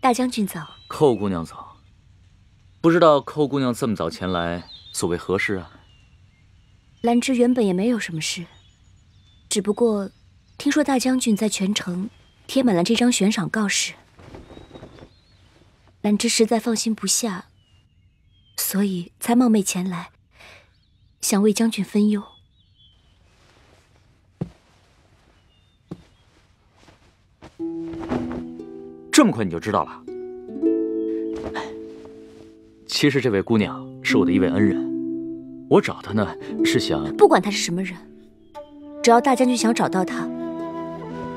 大将军早，寇姑娘早。不知道寇姑娘这么早前来，所为何事啊？兰芝原本也没有什么事，只不过听说大将军在全城贴满了这张悬赏告示，兰芝实在放心不下，所以才冒昧前来，想为将军分忧。这么快你就知道了？其实这位姑娘是我的一位恩人，我找她呢是想……不管她是什么人，只要大将军想找到她，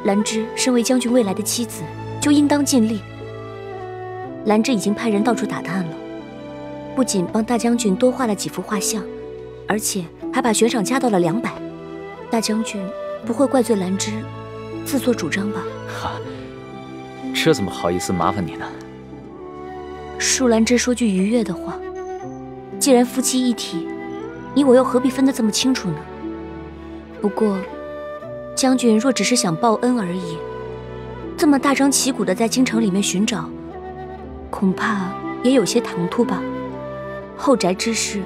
兰芝身为将军未来的妻子，就应当尽力。兰芝已经派人到处打探了，不仅帮大将军多画了几幅画像，而且还把悬赏加到了200。大将军不会怪罪兰芝自作主张吧？哈，这怎么好意思麻烦你呢？恕兰芝说句逾越的话，既然夫妻一体，你我又何必分得这么清楚呢？不过，将军若只是想报恩而已，这么大张旗鼓的在京城里面寻找，恐怕也有些唐突吧。后宅之事，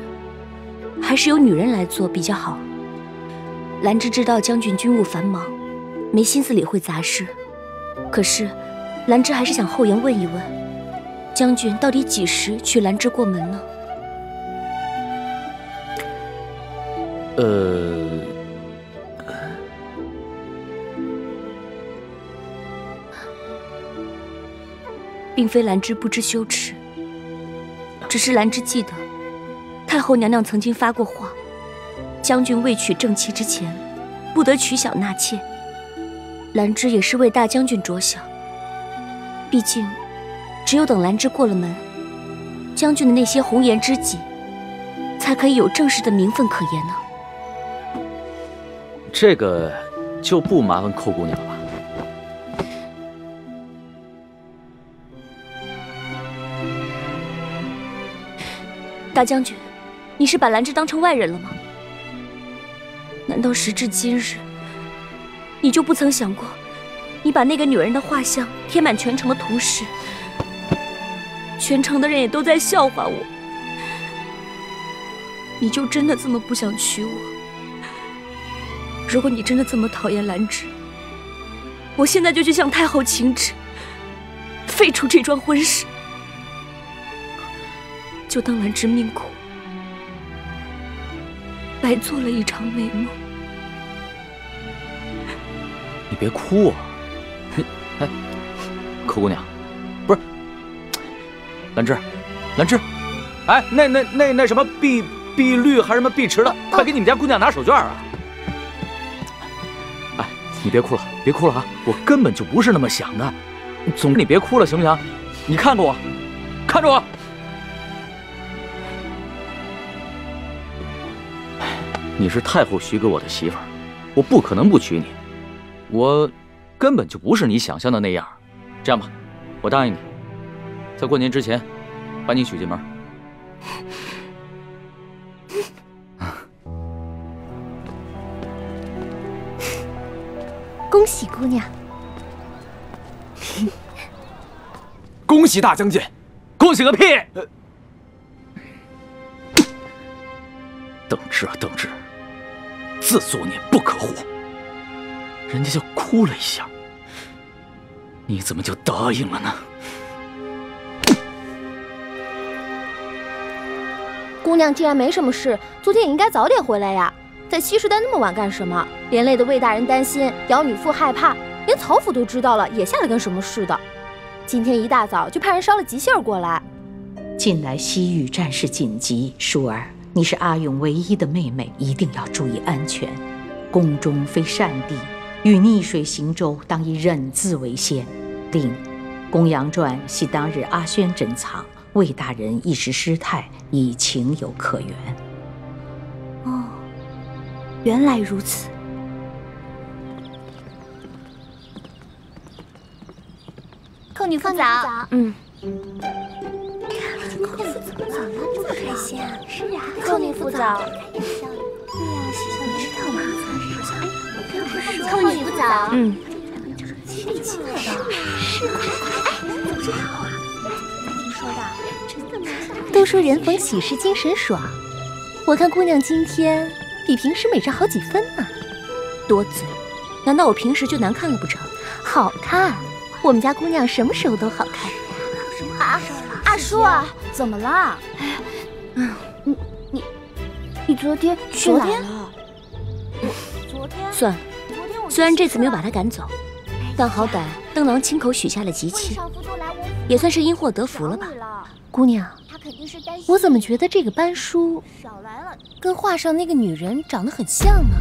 还是由女人来做比较好。兰芝知道将军军务繁忙，没心思理会杂事，可是兰芝还是想厚颜问一问，将军到底几时娶兰芝过门呢？并非兰芝不知羞耻，只是兰芝记得太后娘娘曾经发过话，将军未娶正妻之前，不得娶小纳妾。兰芝也是为大将军着想，毕竟只有等兰芝过了门，将军的那些红颜知己才可以有正式的名分可言呢。这个就不麻烦寇姑娘了吧？大将军，你是把兰芝当成外人了吗？难道时至今日，你就不曾想过，你把那个女人的画像贴满全城的同时，全城的人也都在笑话我？你就真的这么不想娶我？如果你真的这么讨厌兰芝，我现在就去向太后请旨，废除这桩婚事。就当兰芝命苦，白做了一场美梦。你别哭啊！哎，寇姑娘，不是兰芝，兰芝，哎，那什么碧绿还是什么碧池的，快给你们家姑娘拿手绢啊！哎，你别哭了，别哭了啊！我根本就不是那么想的。总之你别哭了，行不行？你看着我，看着我。你是太后许给我的媳妇儿，我不可能不娶你。我根本就不是你想象的那样。这样吧，我答应你，在过年之前把你娶进门。恭喜姑娘！恭喜大将军！恭喜个屁！邓芝啊，邓芝，自作孽不可活。人家就哭了一下，你怎么就答应了呢？姑娘既然没什么事，昨天也应该早点回来呀。在西时代那么晚干什么？连累的魏大人担心，姚女妇害怕，连曹府都知道了，也下来干什么事的。今天一大早就派人捎了急信儿过来。近来西域战事紧急，淑儿，你是阿勇唯一的妹妹，一定要注意安全。宫中非善地，欲逆水行舟，当以忍字为先。另，公羊传系当日阿轩珍藏，魏大人一时失态，已情有可原。哦，原来如此。寇女父早。嗯。寇女父早了，这么开心啊！是啊，寇女父早。寇女父早。嗯。是快，哎，都说人逢喜事精神爽，我看姑娘今天比平时美上好几分呢。多嘴，难道我平时就难看了不成？好看，我们家姑娘什么时候都好看。阿叔啊，怎么了？你昨天去哪了？算了，虽然这次没有把他赶走，但好歹邓郎亲口许下了吉期，也算是因祸得福了吧。姑娘，我怎么觉得这个班书跟画上那个女人长得很像呢？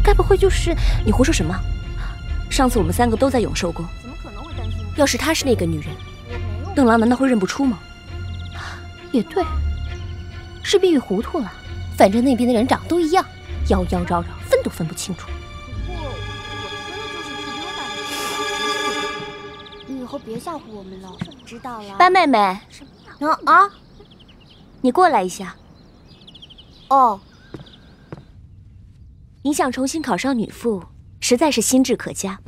该不会就是……你胡说什么？上次我们3个都在永寿宫，怎么可能会担心？要是她是那个女人，邓郎难道会认不出吗？也对，是碧玉糊涂了。反正那边的人长得都一样，妖妖娆娆，分都分不清楚。不过，我真的就是去溜达的。你以后别吓唬我们了，知道了。班妹妹，啊，你过来一下。哦，你想重新考上女副，实在是心智可嘉，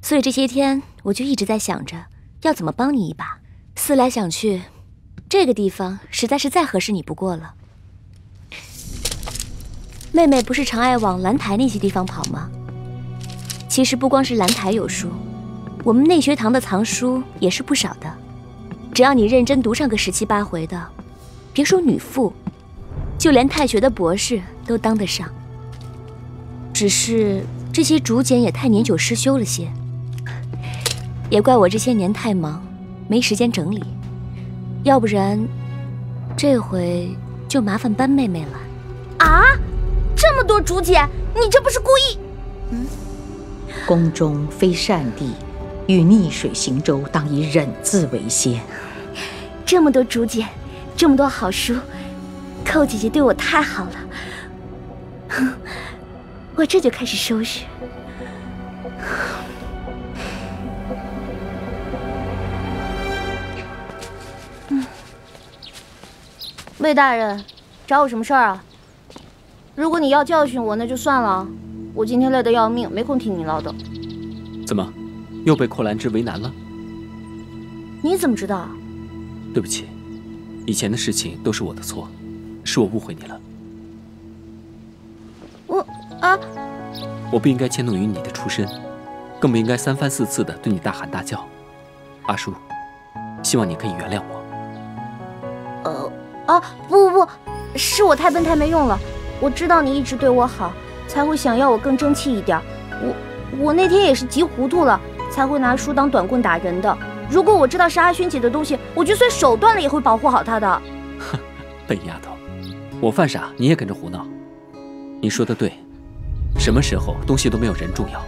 所以这些天我就一直在想着要怎么帮你一把。思来想去，这个地方实在是再合适你不过了。妹妹不是常爱往兰台那些地方跑吗？其实不光是兰台有书，我们内学堂的藏书也是不少的。只要你认真读上个17、18回的，别说女副，就连太学的博士都当得上。只是这些竹简也太年久失修了些，也怪我这些年太忙，没时间整理。要不然，这回就麻烦班妹妹了。啊！这么多竹简，你这不是故意？宫中非善地，与逆水行舟，当以忍字为先。这么多竹简，这么多好书，寇姐姐对我太好了，我这就开始收拾。魏大人，找我什么事儿啊？如果你要教训我，那就算了。我今天累得要命，没空听你唠叨。怎么，又被寇兰芝为难了？你怎么知道？对不起，以前的事情都是我的错，是我误会你了。我不应该迁怒于你的出身，更不应该3番4次的对你大喊大叫。阿叔，希望你可以原谅我。不，是我太笨太没用了。我知道你一直对我好，才会想要我更争气一点。我那天也是急糊涂了，才会拿书当短棍打人的。如果我知道是阿轩姐的东西，我就算手断了也会保护好她的。哼，笨丫头，我犯傻你也跟着胡闹。你说的对，什么时候东西都没有人重要。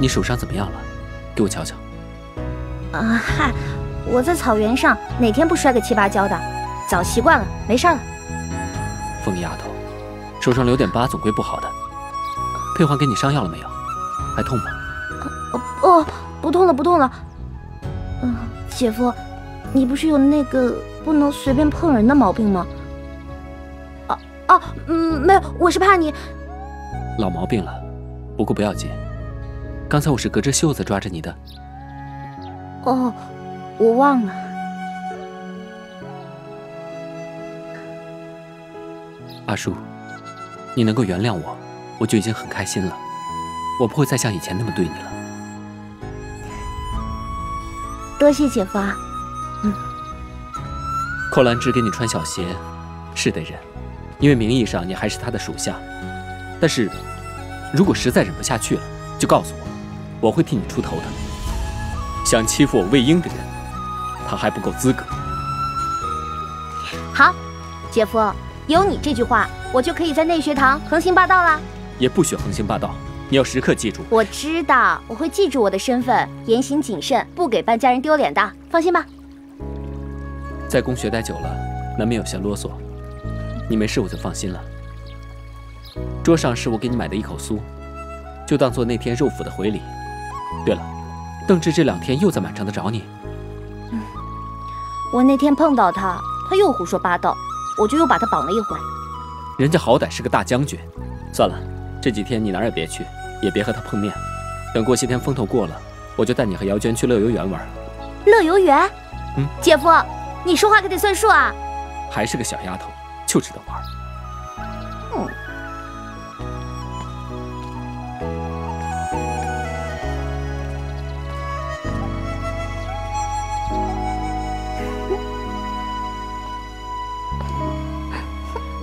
你手上怎么样了？给我瞧瞧。嗨，我在草原上哪天不摔个7、8跤的，早习惯了，没事了。疯丫头，手上留点疤总归不好的。佩环给你伤药了没有？还痛吗？不痛了。姐夫，你不是有那个不能随便碰人的毛病吗？没有，我是怕你。老毛病了，不过不要紧。刚才我是隔着袖子抓着你的。我忘了。阿叔，你能够原谅我，我就已经很开心了。我不会再像以前那么对你了。多谢姐夫啊。寇兰芝给你穿小鞋，是得忍，因为名义上你还是他的属下。但是，如果实在忍不下去了，就告诉我，我会替你出头的。想欺负我魏婴的人，他还不够资格。好，姐夫，有你这句话，我就可以在内学堂横行霸道了。也不许横行霸道，你要时刻记住。我知道，我会记住我的身份，言行谨慎，不给班家人丢脸的，放心吧。在宫学待久了，难免有些啰嗦，你没事我就放心了。桌上是我给你买的一口酥，就当做那天肉府的回礼。对了，邓志这2天又在满城的找你。我那天碰到他，他又胡说八道，我就又把他绑了一回。人家好歹是个大将军。算了，这几天你哪儿也别去，也别和他碰面。等过些天风头过了，我就带你和姚娟去乐游园玩。乐游园？嗯，姐夫，你说话可得算数啊！还是个小丫头，就知道玩。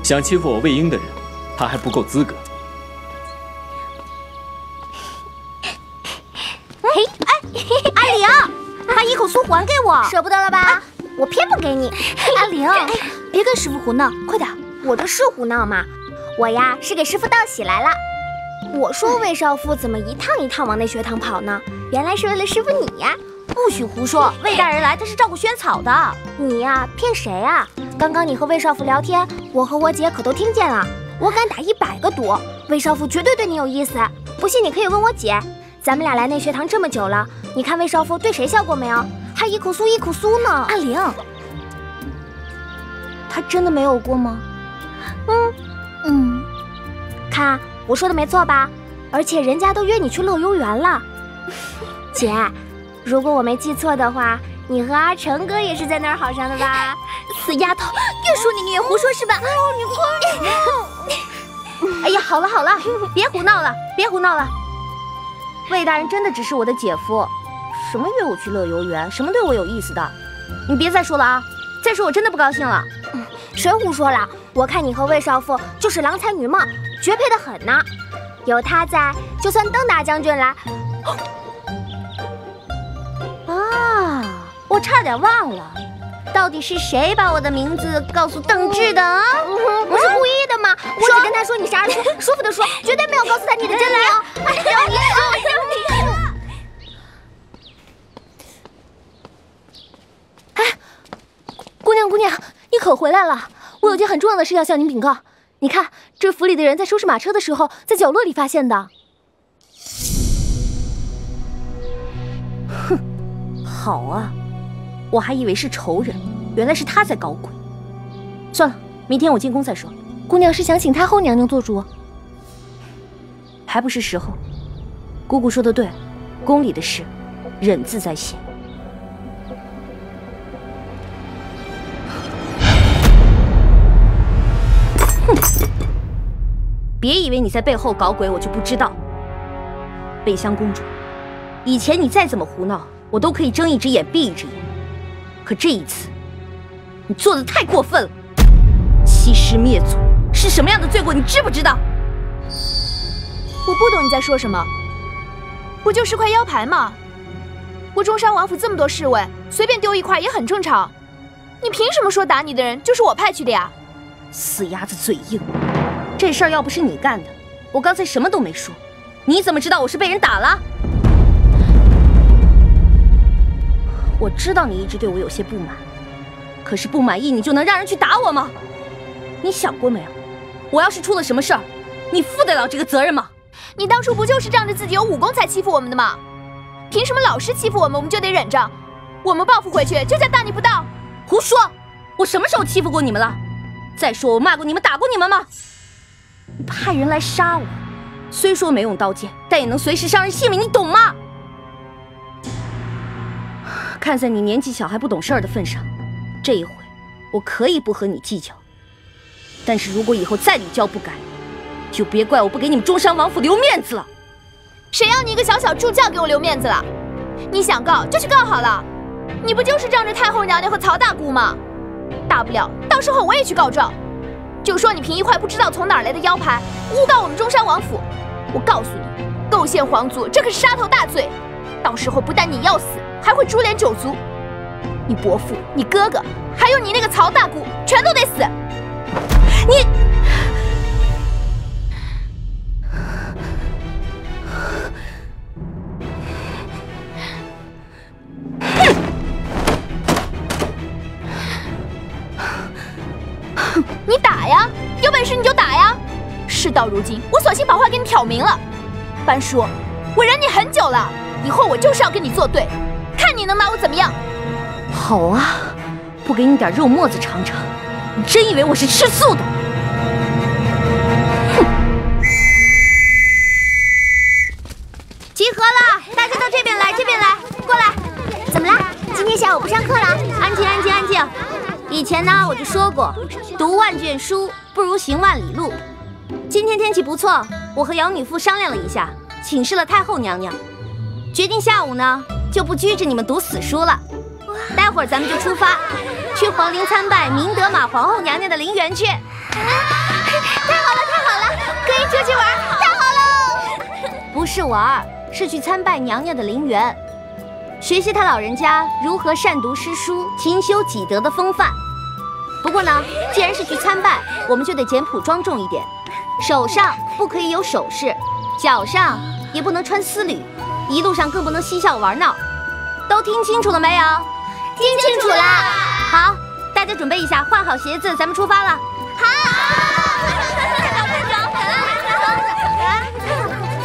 想欺负我魏婴的人，他还不够资格。嘿，哎，阿玲，把一口酥还给我，舍不得了吧？我偏不给你。阿玲，别跟师傅胡闹，快点！我这是胡闹吗？我呀是给师傅道喜来了。我说魏少妇怎么一趟一趟往那学堂跑呢？原来是为了师傅你呀！不许胡说，魏大人来他是照顾萱草的。你呀骗谁啊？刚刚你和魏少妇聊天，我和我姐可都听见了。我敢打100个赌，魏少妇绝对对你有意思。不信你可以问我姐。咱们俩来那学堂这么久了，你看魏少妇对谁笑过没有？还一口酥一口酥呢。阿玲，她真的没有过吗？看我说的没错吧？而且人家都约你去乐游园了。姐，如果我没记错的话，你和阿成哥也是在那儿好上的吧？死丫头，越说你越胡说是吧？你快！哎呀，好了好了，别胡闹了，别胡闹了。魏大人真的只是我的姐夫，什么约我去乐游园，什么对我有意思的，你别再说了啊！再说我真的不高兴了。谁胡说了？我看你和魏少妇就是郎才女貌，绝配的很呢。有他在，就算邓大将军来。啊，我差点忘了，到底是谁把我的名字告诉邓志的啊？我是故意的嘛！我只跟他说你是二叔，舒服的说，绝对没有告诉他你的真名。哎呀，你说。哎，姑娘，你可回来了！我有件很重要的事要向您禀告。你看，这府里的人在收拾马车的时候，在角落里发现的。哼，好啊，我还以为是仇人，原来是他在搞鬼。算了，明天我进宫再说。姑娘是想请太后娘娘做主？还不是时候。姑姑说的对，宫里的事，忍字在先。别以为你在背后搞鬼，我就不知道。北香公主，以前你再怎么胡闹，我都可以睁一只眼闭一只眼。可这一次，你做的太过分了，欺师灭祖是什么样的罪过，你知不知道？我不懂你在说什么，不就是块腰牌吗？我中山王府这么多侍卫，随便丢一块也很正常。你凭什么说打你的人就是我派去的呀？死鸭子嘴硬！这事儿要不是你干的，我刚才什么都没说。你怎么知道我是被人打了？我知道你一直对我有些不满，可是不满意你就能让人去打我吗？你想过没有，我要是出了什么事儿，你负得了这个责任吗？你当初不就是仗着自己有武功才欺负我们的吗？凭什么老师欺负我们，我们就得忍着？我们报复回去就叫大逆不道？胡说！我什么时候欺负过你们了？再说我骂过你们、打过你们吗？你派人来杀我，虽说没用刀剑，但也能随时伤人性命，你懂吗？看在你年纪小还不懂事儿的份上，这一回我可以不和你计较。但是如果以后再屡教不改，就别怪我不给你们中山王府留面子了。谁要你一个小小助教给我留面子了？你想告就去告好了，你不就是仗着太后娘娘和曹大姑吗？大不了到时候我也去告状，就说你凭一块不知道从哪儿来的腰牌诬告我们中山王府。我告诉你，构陷皇族这可是杀头大罪，到时候不但你要死，还会株连九族。你伯父、你哥哥，还有你那个曹大姑，全都得死。你。你打呀，有本事你就打呀！事到如今，我索性把话给你挑明了。班叔，我忍你很久了，以后我就是要跟你作对，看你能拿我怎么样。好啊，不给你点肉沫子尝尝，你真以为我是吃素的？哼！集合了，大家到这边来，这边来。下午不上课了，安静安静安静。以前呢我就说过，读万卷书不如行万里路。今天天气不错，我和姚女妇商量了一下，请示了太后娘娘，决定下午呢就不拘着你们读死书了。待会儿咱们就出发，去皇陵参拜明德玛皇后娘娘的陵园去。太好了太好了，可以出去玩，太好了！不是玩，是去参拜娘娘的陵园，学习她老人家如何善读诗书、勤修己德的风范。不过呢，既然是去参拜，我们就得简朴庄重一点，手上不可以有首饰，脚上也不能穿丝履，一路上更不能嬉笑玩闹。都听清楚了没有？听清楚了。好，大家准备一下，换好鞋子，咱们出发了。好。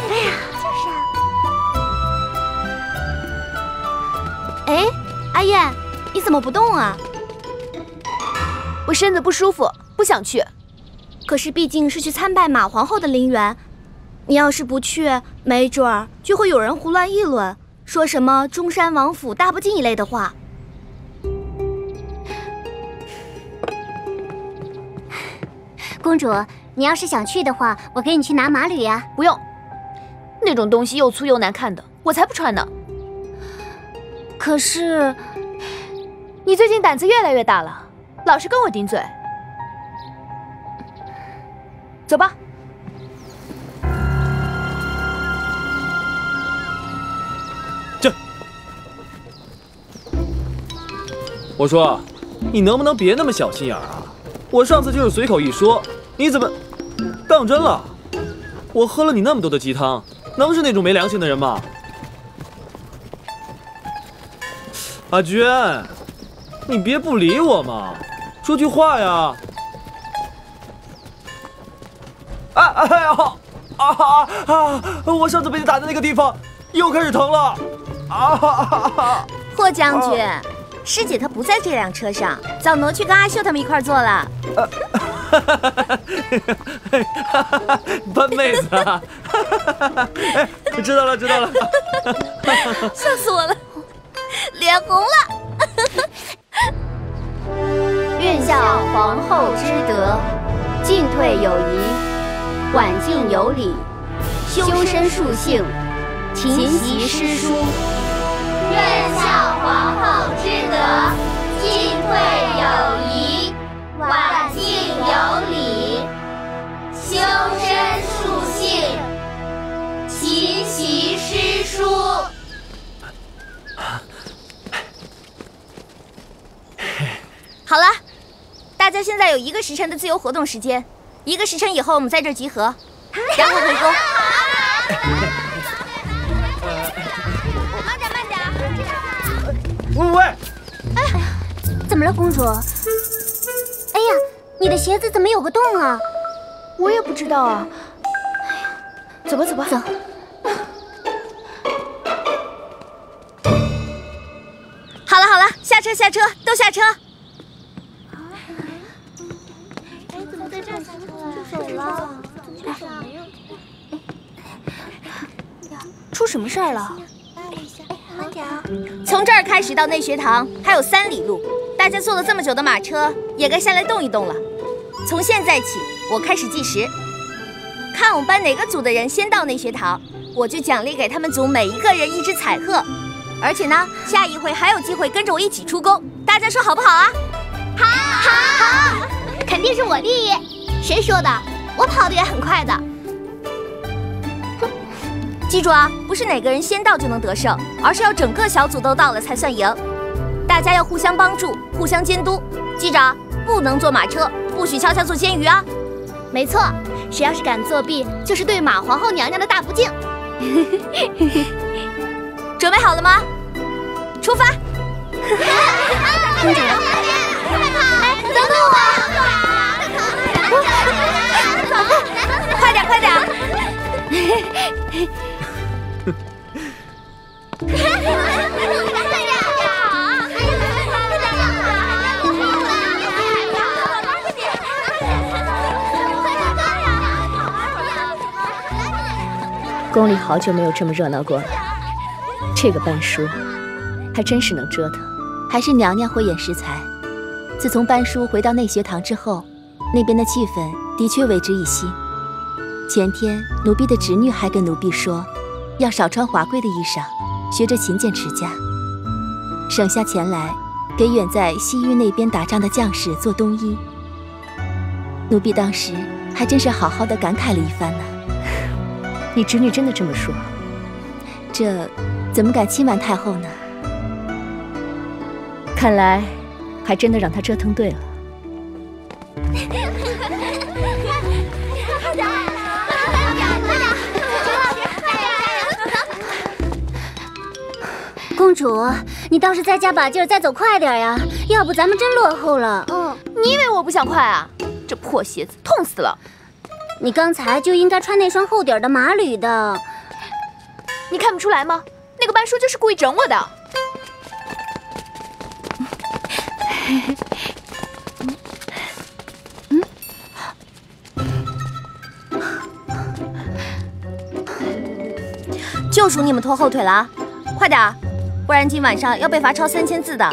哎呀，就是啊。哎，阿燕，你怎么不动啊？我身子不舒服，不想去。可是毕竟是去参拜马皇后的陵园，你要是不去，没准儿就会有人胡乱议论，说什么中山王府大不敬一类的话。公主，你要是想去的话，我给你去拿马履呀。不用，那种东西又粗又难看的，我才不穿呢。可是，你最近胆子越来越大了，老是跟我顶嘴。走吧。这，我说，你能不能别那么小心眼啊？我上次就是随口一说，你怎么当真了？我喝了你那么多的鸡汤，能是那种没良心的人吗？阿娟，你别不理我嘛，说句话呀！哎呀！我上次被你打的那个地方又开始疼了！霍将军，师姐她不在这辆车上，早挪去跟阿秀他们一块坐了。笨妹子，知道了。笑死我了，脸红了。愿效皇后之德，进退有仪，晚进有礼，修身树性，勤习诗书。愿效皇后之德，进退有仪，晚进有礼，修身树性，勤习诗书。好了，大家现在有1个时辰的自由活动时间，1个时辰以后我们在这集合，然后回宫。慢点。喂！哎，怎么了，公主？哎呀，你的鞋子怎么有个洞啊？我也不知道啊。走吧。走。好了，下车，都下车。怎么在这儿下车了？出手了！出什么事儿了？慢点。从这儿开始到内学堂还有3里路，大家坐了这么久的马车，也该下来动一动了。从现在起，我开始计时，看我们班哪个组的人先到内学堂，我就奖励给他们组每一个人1只彩鹤。而且呢，下一回还有机会跟着我一起出宫，大家说好不好啊？好，肯定是我第一。谁说的？我跑得也很快的。记住啊，不是哪个人先到就能得胜，而是要整个小组都到了才算赢。大家要互相帮助，互相监督。记着啊，不能坐马车，不许悄悄做监鱼啊。没错，谁要是敢作弊，就是对马皇后娘娘的大不敬。准备好了吗？出发！公主，等等我！快点！宫里好久没有这么热闹过了，这个半叔还真是能折腾。还是娘娘慧眼识才。自从班叔回到内学堂之后，那边的气氛的确为之一新。前天奴婢的侄女还跟奴婢说，要少穿华贵的衣裳，学着勤俭持家，省下钱来给远在西域那边打仗的将士做冬衣。奴婢当时还真是好好的感慨了一番呢。你侄女真的这么说？这怎么敢欺瞒太后呢？看来还真的让她折腾对了。公主，你倒是再加把劲儿，再走快点呀，要不咱们真落后了。你以为我不想快啊？这破鞋子痛死了！你刚才就应该穿那双厚底儿的马履的。你看不出来吗？那个班叔就是故意整我的。就属你们拖后腿了啊！快点儿，不然今晚上要被罚抄3000字的。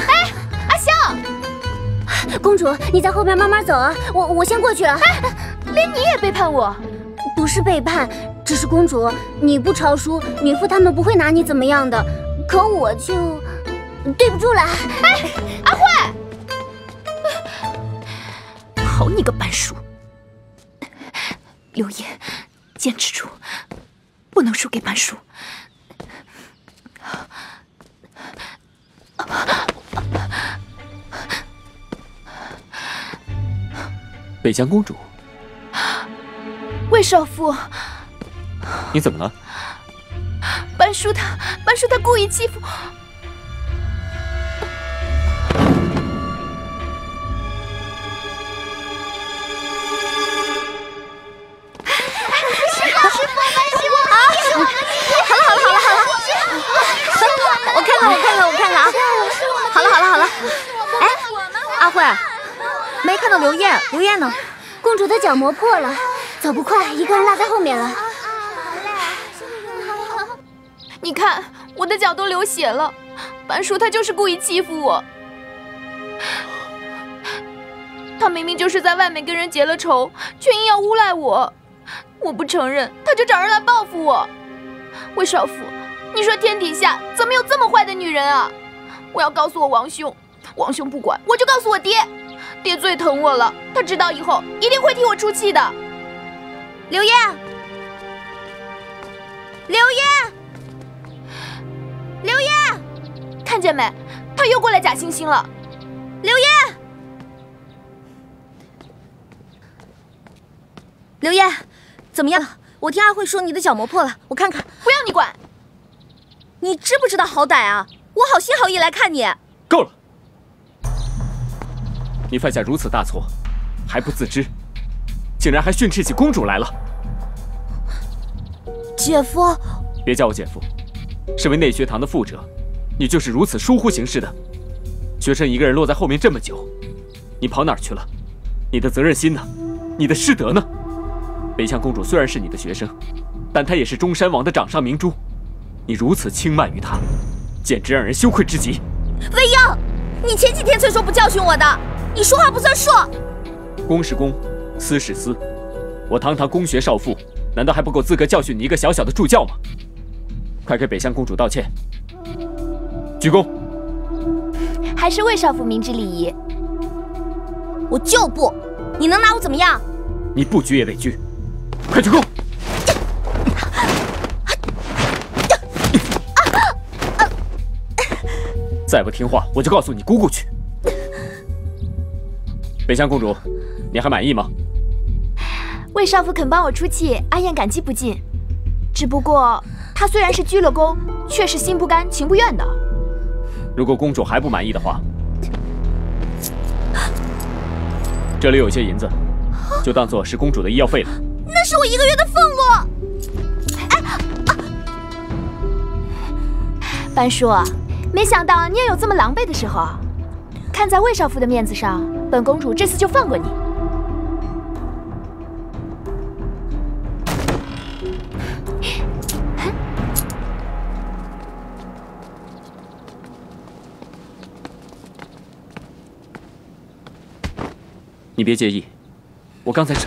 哎，阿香，公主，你在后边慢慢走啊，我先过去了。哎，连你也背叛我？不是背叛，只是公主，你不抄书，女妇他们不会拿你怎么样的，可我就对不住了。哎，阿慧，好你个班叔！刘烨，坚持住，不能输给班叔。北疆公主，魏少妇，你怎么了？班叔他故意欺负。我看看啊！好了！哎，阿慧，没看到刘烨呢？公主的脚磨破了，走不快，一个人落在后面了。你看我的脚都流血了，班叔他就是故意欺负我。他明明就是在外面跟人结了仇，却硬要诬赖我。我不承认，他就找人来报复我。魏少妇，你说天底下怎么有这么坏的女人啊？我要告诉我王兄，王兄不管，我就告诉我爹。爹最疼我了，他知道以后一定会替我出气的。刘烨，看见没？他又过来假惺惺了。刘烨，怎么样？我听阿慧说你的脚磨破了，我看看。不要你管！你知不知道好歹啊？我好心好意来看你。够了！你犯下如此大错，还不自知，竟然还训斥起公主来了。姐夫，别叫我姐夫，身为内学堂的副者，你就是如此疏忽行事的。学生一个人落在后面这么久，你跑哪儿去了？你的责任心呢？你的师德呢？北向公主虽然是你的学生，但她也是中山王的掌上明珠，你如此轻慢于她，简直让人羞愧至极。未央，你前几天才说不教训我的，你说话不算数。公是公，私是私，我堂堂公学少妇，难道还不够资格教训你一个小小的助教吗？快给北向公主道歉！鞠躬。还是魏少妇明知礼仪。我就不，你能拿我怎么样？你不鞠也得鞠，快鞠躬！再不听话，我就告诉你姑姑去。北向公主，你还满意吗？魏少妇肯帮我出气，阿燕感激不尽。只不过她虽然是鞠了躬，却是心不甘情不愿的。如果公主还不满意的话，这里有些银子，就当做是公主的医药费了。那是我1个月的俸禄。班叔，没想到你也有这么狼狈的时候。看在魏少妇的面子上，本公主这次就放过你。你别介意，我刚才是……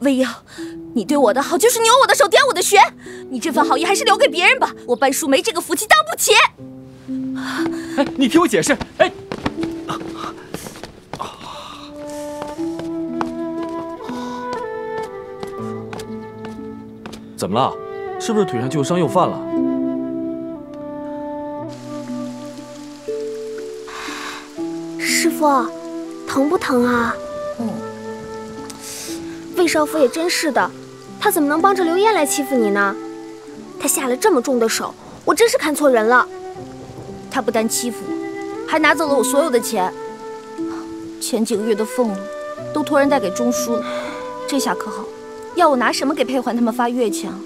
未央，你对我的好就是扭我的手，点我的穴。你这份好意还是留给别人吧，我班叔没这个福气，当不起。哎，你听我解释。哎，怎么了？是不是腿上旧伤又犯了？师傅，疼不疼啊？魏少府也真是的，他怎么能帮着刘燕来欺负你呢？他下了这么重的手，我真是看错人了。他不但欺负我，还拿走了我所有的钱。前几个月的俸禄都托人带给钟叔了，这下可好，要我拿什么给佩环他们发月钱啊？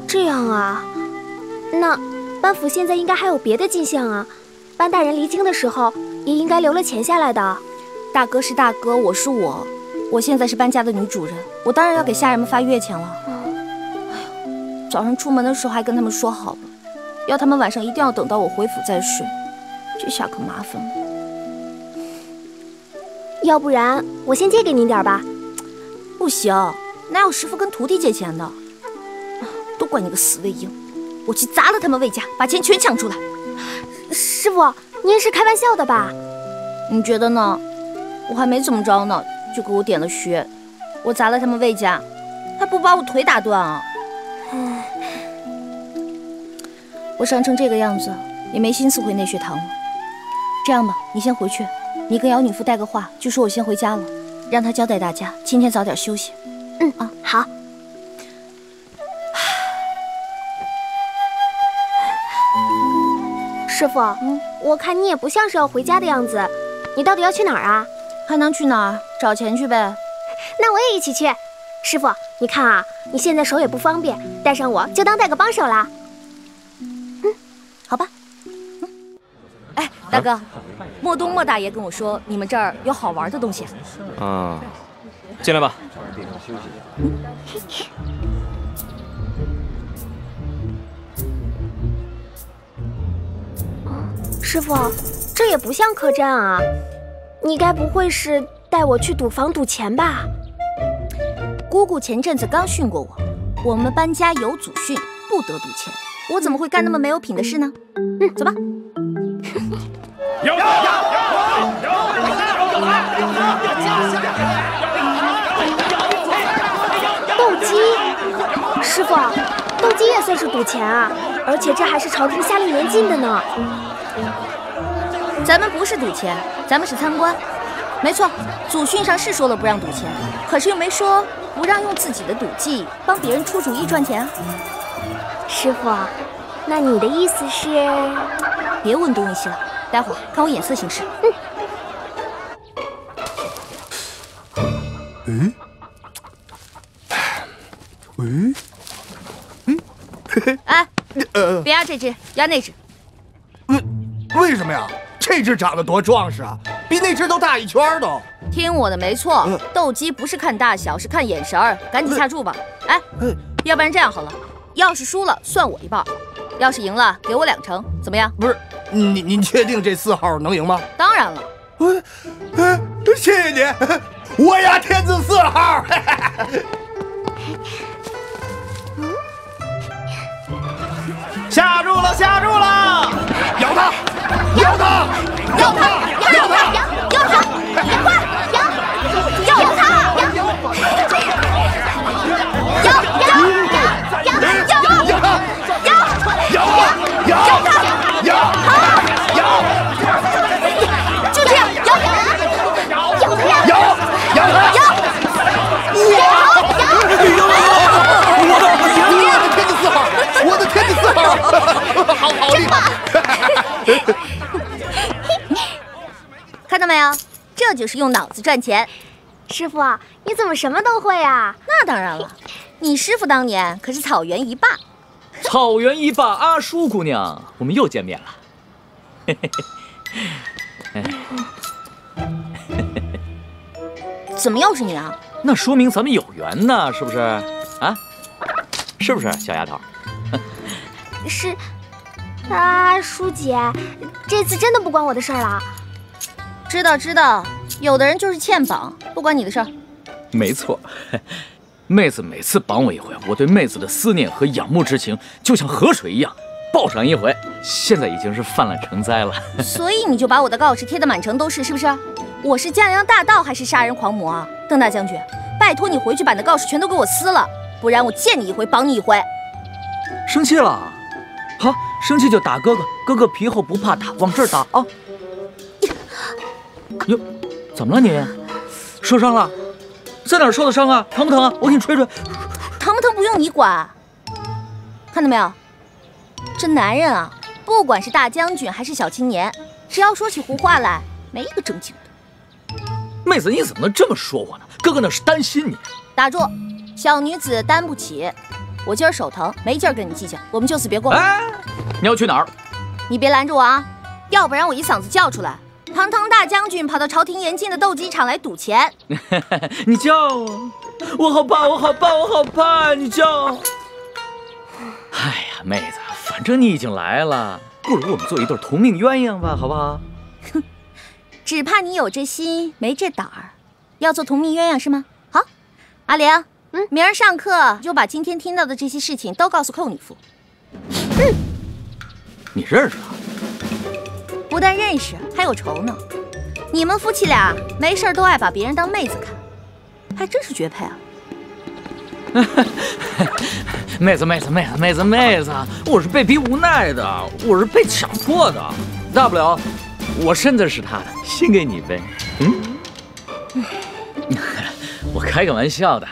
这样啊，那班府现在应该还有别的进项啊。班大人离京的时候也应该留了钱下来的。大哥是大哥，我是我。我现在是班家的女主人，我当然要给下人们发月钱了。哎呦，早上出门的时候还跟他们说好了，要他们晚上一定要等到我回府再睡，这下可麻烦了。要不然我先借给您点吧。不行，哪有师傅跟徒弟借钱的？都怪你个死魏婴，我去砸了他们魏家，把钱全抢出来。师傅，您是开玩笑的吧？你觉得呢？我还没怎么着呢，就给我点了穴。我砸了他们魏家，还不把我腿打断啊？我伤成这个样子，也没心思回内学堂了。这样吧，你先回去，你跟姚女妇带个话，就说我先回家了，让她交代大家今天早点休息。好。师傅，我看你也不像是要回家的样子，你到底要去哪儿啊？还能去哪儿？找钱去呗。那我也一起去。师傅，你看啊，你现在手也不方便，带上我就当带个帮手啦。好吧。哎，大哥，莫东莫大爷跟我说你们这儿有好玩的东西。进来吧。师傅，这也不像客栈啊，你该不会是带我去赌坊赌钱吧？姑姑前阵子刚训过我，我们班家有祖训，不得赌钱。我怎么会干那么没有品的事呢？走吧。斗鸡，师傅，斗鸡也算是赌钱啊，而且这还是朝廷下令严禁的呢。咱们不是赌钱，咱们是参观。没错，祖训上是说了不让赌钱，可是又没说不让用自己的赌技帮别人出主意赚钱啊。师傅，那你的意思是？别问东问西了，待会儿看我眼色行事。哎，别压这只，压那只。为什么呀？这只长得多壮实啊，比那只都大一圈都。听我的没错，斗鸡不是看大小，是看眼神儿。赶紧下注吧。哎，要不然这样好了，要是输了算我一半，要是赢了给我2成，怎么样？不是，您确定这4号能赢吗？当然了。谢谢您，我压天字4号。下注了，下注了！咬他，咬他，咬他，咬他，咬他，快咬，咬他，咬就这样，咬他呀！我的天字4号，好厉害！看到没有，这就是用脑子赚钱。师傅，你怎么什么都会啊？那当然了，你师傅当年可是草原一霸。草原一霸阿叔姑娘，我们又见面了。怎么又是你啊？那说明咱们有缘呢，是不是？啊，是不是小丫头？是，啊，舒姐，这次真的不关我的事儿了。知道，有的人就是欠绑，不关你的事儿。没错，妹子每次绑我一回，我对妹子的思念和仰慕之情就像河水一样，报上一回，现在已经是泛滥成灾了。所以你就把我的告示贴得满城都是，是不是？我是江洋大盗还是杀人狂魔啊？邓大将军，拜托你回去把那告示全都给我撕了，不然我见你一回绑你一回。生气了？好，生气就打哥哥，哥哥皮厚不怕打，往这儿打啊！哟，怎么了你？受伤了？在哪儿受的伤啊？疼不疼啊？我给你吹吹。疼不疼不用你管。看到没有？这男人啊，不管是大将军还是小青年，只要说起胡话来，没一个正经的。妹子，你怎么能这么说我呢？哥哥那是担心你。打住，小女子担不起。我今儿手疼，没劲儿跟你计较，我们就此别过。哎，你要去哪儿？你别拦着我啊，要不然我一嗓子叫出来。堂堂大将军跑到朝廷严禁的斗鸡场来赌钱，你叫啊！我好怕，我好怕，我好怕！你叫。哎呀，妹子，反正你已经来了，不如我们做一对同命鸳鸯吧，好不好？哼，只怕你有这心没这胆儿，要做同命鸳鸯是吗？好，阿玲，明儿上课就把今天听到的这些事情都告诉寇女夫。你认识他？不但认识，还有仇呢。你们夫妻俩没事都爱把别人当妹子看，还真是绝配啊！妹子，我是被逼无奈的，我是被强迫的，大不了我身子是他的，心给你呗。我开个玩笑的。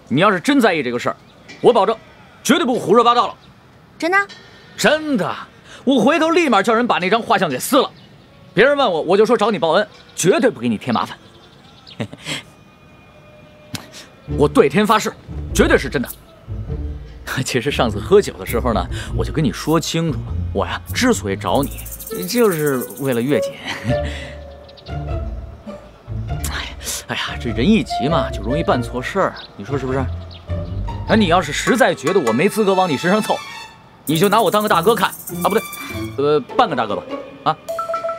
你要是真在意这个事儿，我保证绝对不胡说八道了。真的？真的。我回头立马叫人把那张画像给撕了，别人问我，我就说找你报恩，绝对不给你添麻烦。我对天发誓，绝对是真的。其实上次喝酒的时候呢，我就跟你说清楚了，我呀之所以找你，就是为了月姐。哎呀，这人一急嘛，就容易办错事儿，你说是不是？那你要是实在觉得我没资格往你身上凑，你就拿我当个大哥看啊，不对，半个大哥吧，啊，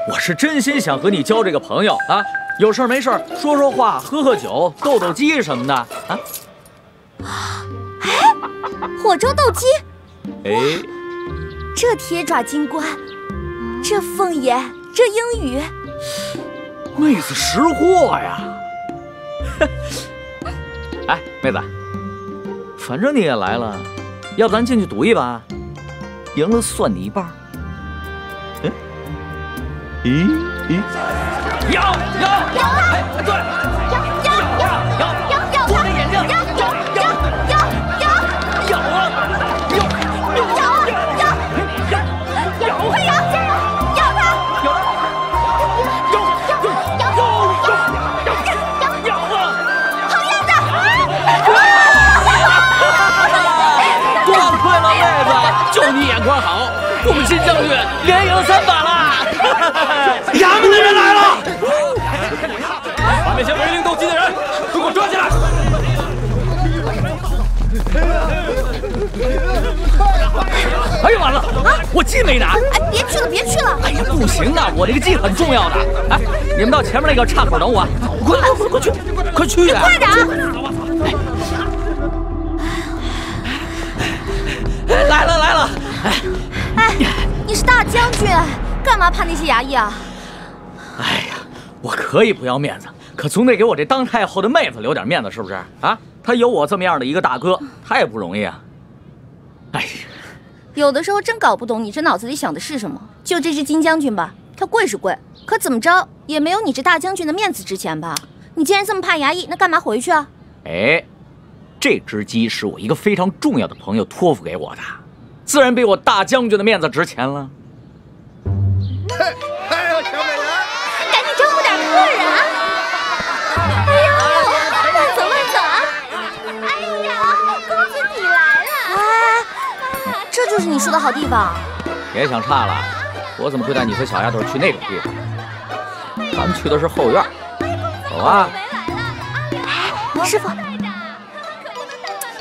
我是真心想和你交这个朋友啊，有事没事说说话，喝喝酒，斗斗鸡什么的啊。哎，火州斗鸡，哎，这铁爪金冠，这凤眼，这英语，妹子识货呀！哎，妹子，反正你也来了，要不咱进去赌一把？赢了算你一半。咦，有，哎，对，有，我的眼睛，就你眼光好，我们金将军连赢3把了。衙门的人来了，把那些违令斗鸡的人都给我抓起来！哎呀，完了，我鸡没拿。哎，别去了！哎呀，不行啊，我这个鸡很重要的。哎，你们到前面那个岔口等我，快去呀！快点！来了！哎，你是大将军，干嘛怕那些衙役啊？哎呀，我可以不要面子，可总得给我这当太后的妹子留点面子，是不是啊？她有我这么样的一个大哥，太不容易啊！哎呀，有的时候真搞不懂你这脑子里想的是什么。就这只金将军吧，他贵是贵，可怎么着也没有你这大将军的面子值钱吧？你既然这么怕衙役，那干嘛回去啊？哎，这只鸡是我一个非常重要的朋友托付给我的，自然比我大将军的面子值钱了。哎呦，小美人，赶紧招呼点客人啊！哎呦，慢走啊！哎呀，公子你来了！哎，这就是你说的好地方。别想差了，我怎么会带你和小丫头去那种地方？咱们去的是后院，走啊！师傅，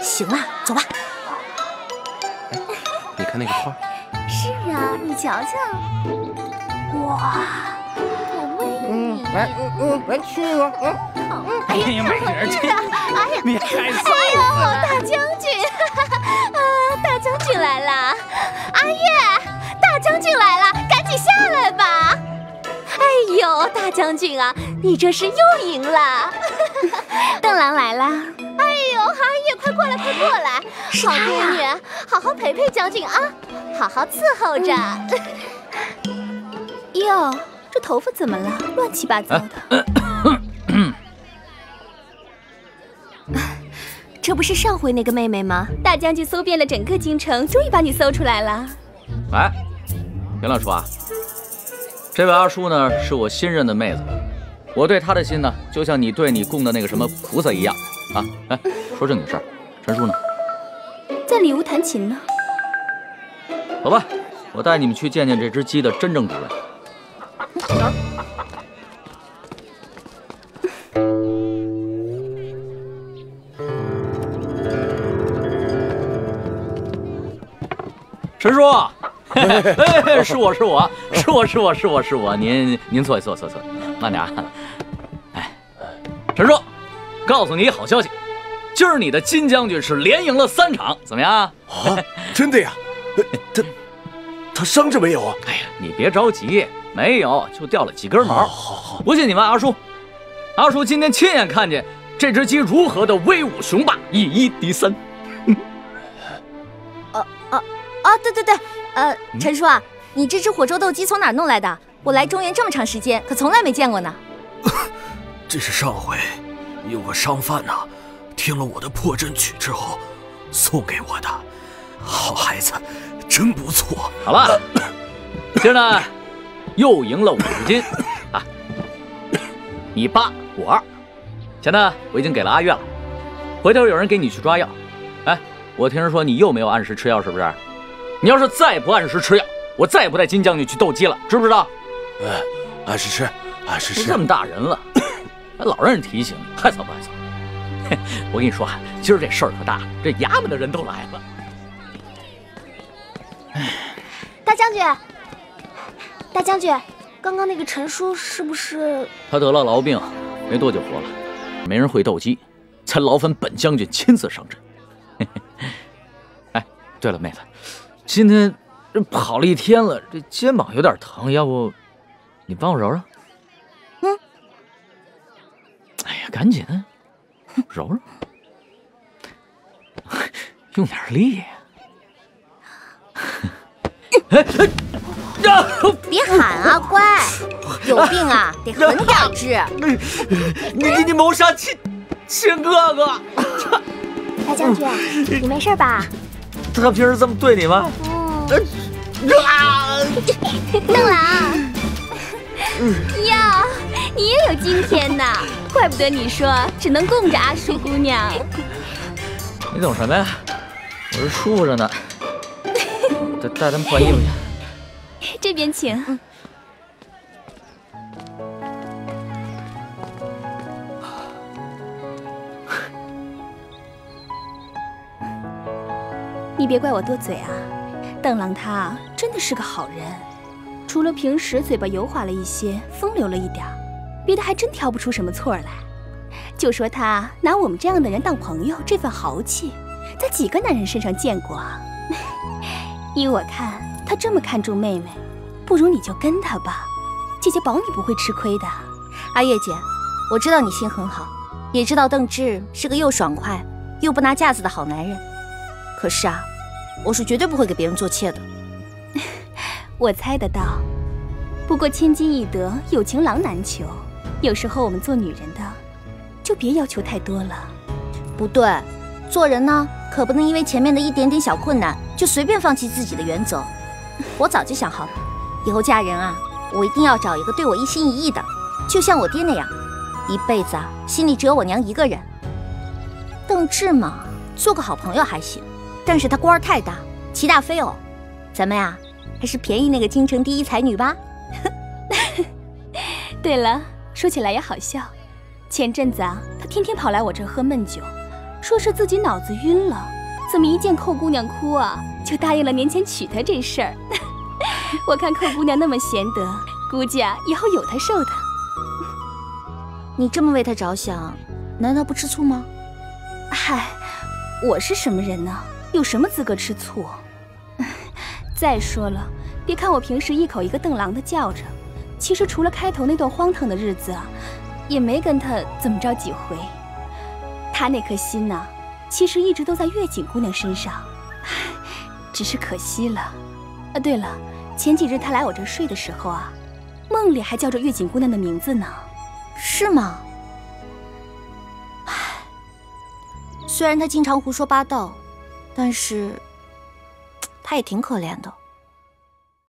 行了，走吧。你看那个花。是啊，你瞧瞧，哇，好美！来吃一个，哎呀，美人，你还哎呦，大将军，大将军来了！阿月，大将军来了，赶紧下来吧！哎呦，大将军啊，你这是又赢了！邓郎来了！哎呦，阿月，快过来，快过来！好闺女，好好陪陪将军啊，好好伺候着。哟，这头发怎么了？乱七八糟的。这不是上回那个妹妹吗？大将军搜遍了整个京城，终于把你搜出来了。来，袁老叔啊，这位阿叔呢是我新认的妹子，我对她的心呢，就像你对你供的那个什么菩萨一样啊。哎，说正经事儿，陈叔呢？在里屋弹琴呢。走吧，我带你们去见见这只鸡的真正主人。陈叔，是我，您坐，慢点啊。哎，陈叔，告诉你一好消息，今儿你的金将军是连赢了3场，怎么样？啊，真的呀？他伤着没有啊？哎呀，你别着急，没有，就掉了几根毛。好，不信你问阿叔，阿叔今天亲眼看见这只鸡如何的威武雄霸，以1敌3。对，陈叔啊，你这只火州斗鸡从哪儿弄来的？我来中原这么长时间，可从来没见过呢。这是上回有个商贩呐，听了我的破阵曲之后送给我的。好孩子，真不错。好了，今儿呢又赢了50斤啊！你8，我2，钱呢我已经给了阿月了，回头有人给你去抓药。哎，我听人说你又没有按时吃药，是不是？你要是再不按时吃药，我再也不带金将军去斗鸡了，知不知道？按时吃，按时吃。这么大人了，还老让人提醒，害臊不害臊？我跟你说，今儿这事儿可大了，这衙门的人都来了。大将军，刚刚那个陈叔是不是？他得了痨病，没多久活了。没人会斗鸡，才劳烦本将军亲自上阵。哎，对了，妹子，今天这跑了一天了，这肩膀有点疼，要不你帮我揉揉？哎呀，赶紧揉揉，用点力。别喊啊，乖，有病啊，得狠点治。你谋杀亲哥哥！大将军，你没事吧？他平时这么对你吗？邓郎，哟，你也有今天呐，怪不得你说只能供着阿叔姑娘。你懂什么呀？我是舒服着呢，带他们换衣服去。这边请。你别怪我多嘴啊，邓郎他真的是个好人，除了平时嘴巴油滑了一些，风流了一点，别的还真挑不出什么错来。就说他拿我们这样的人当朋友，这份豪气，在几个男人身上见过啊？依我看，他这么看重妹妹，不如你就跟他吧，姐姐保你不会吃亏的。阿月姐，我知道你心很好，也知道邓志是个又爽快又不拿架子的好男人，可是啊，我是绝对不会给别人做妾的。我猜得到，不过千金易得，有情郎难求。有时候我们做女人的，就别要求太多了。不对，做人呢，可不能因为前面的一点点小困难，就随便放弃自己的原则。我早就想好了，以后嫁人啊，我一定要找一个对我一心一意的，就像我爹那样，一辈子啊，心里只有我娘一个人。邓志嘛，做个好朋友还行，但是他官儿太大，齐大非偶，咱们呀，还是便宜那个京城第一才女吧。对了，说起来也好笑，前阵子啊，他天天跑来我这儿喝闷酒，说是自己脑子晕了，怎么一见寇姑娘哭啊，就答应了年前娶她这事儿。我看寇姑娘那么贤德，估计啊以后有她受的。你这么为她着想，难道不吃醋吗？嗨，我是什么人呢？有什么资格吃醋？再说了，别看我平时一口一个邓郎的叫着，其实除了开头那段荒唐的日子啊，也没跟他怎么着几回。他那颗心呢，其实一直都在月景姑娘身上，只是可惜了。啊，对了，前几日他来我这睡的时候啊，梦里还叫着月景姑娘的名字呢。是吗？虽然他经常胡说八道，但是他也挺可怜的。